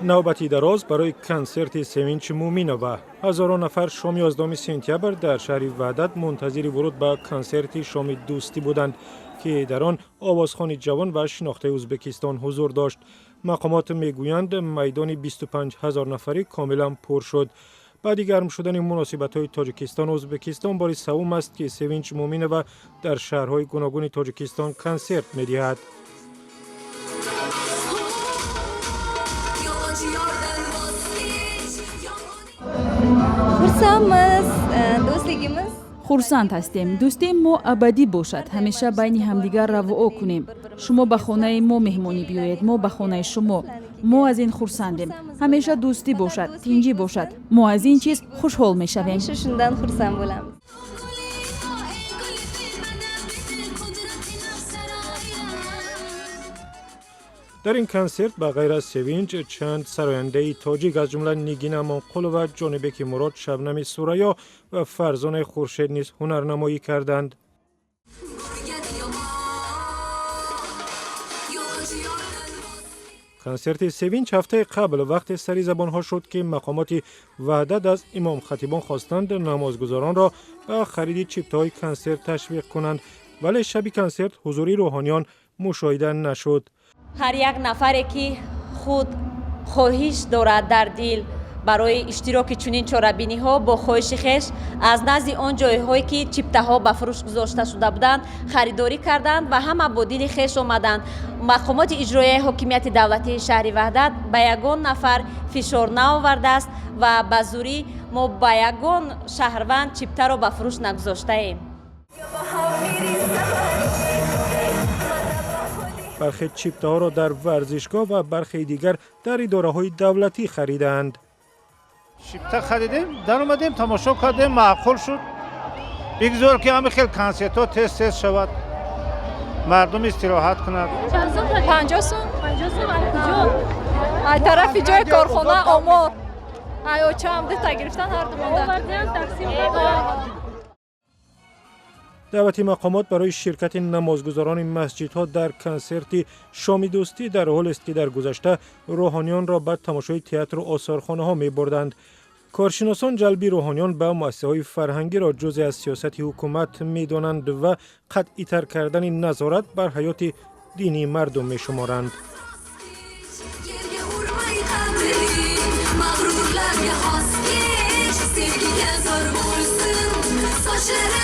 نوبتی دراز برای کنسرت سوینچ مومینووا. هزاران نفر شام 11 سپتامبر در شهر وحدت منتظر ورود به کنسرت شام دوستی بودند که در آن آوازخوان جوان و شناخته ازبکستان حضور داشت. مقامات میگویند میدان 25,000 نفری کاملا پر شد. بعد گرم شدن مناسبت‌های تاجیکستان و ازبکستان بار سوم است که سوینچ مومینووا در شهرهای گوناگون تاجیکستان کنسرت می‌دهد. хурсанд ҳастем. дӯстии мо абадӣ бошад. ҳамеша байни ҳамдигар равоо кунем. шумо ба хонаи мо меҳмонӣ биёед, мо ба хонаи шумо. мо аз ин хурсандем. ҳамеша дӯстӣ бошад, тинҷӣ бошад. мо аз ин чиз хушҳол мешавем. در این کنسرت به غیر از سوینچ چند سراینده تاجیک از جمله نیگین امانقلو و جانبک مراد، شبنم سوریا و فرزانه خورشید نیز هنرنمایی کردند. کنسرت سوینچ هفته قبل وقت سری زبانها شد که مقامات وحدت از امام خطیبان خواستند نمازگزاران را به خرید چیپت‌های کنسرت تشویق کنند، ولی شب کنسرت حضوری روحانیان مشاهده نشد. هر یک نفری که خود خواهش دارد در دل برای اشتراک چنین چاره‌بینی ها با خواهش خویش از نزد آن جایهایی که چیپته ها به فروش گذاشته شده بودند خریداری کردند و همه با دل خویش آمدند. مقامات اجرایی حاکمیت دولتی شهر وحدت به یگان نفر فشار نآورده است و به زوری ما به یگان شهروند چیپته را به فروش نگذاشته ایم. برخی چیپته ها را در ورزشگاه و برخی دیگر در اداره های دولتی خریدند. چیپته خریدیم، در اومدیم تماشا کردیم، معقول شد. بگذار که همه خیلی کنسرت ها تست شود، مردم استراحت کنند. 50 سون؟ 50 سون کجا؟ ای طرف جای کارخانه آمار. ای چه هم ده گرفتن هر دو مونده. دعوت مقامات برای شرکت نمازگزاران مسجدها در کنسرت شام دوستی در حال است که در گذشته روحانیان را به تماشای تئاتر و آثارخانه ها می بردند. کارشناسان جلبی روحانیان به مؤسسه های فرهنگی را جزء از سیاست حکومت می دانند و قطعی تر کردن نظارت بر حیات دینی مردم می شمارند. Sevgi gel zor bulsun, saçları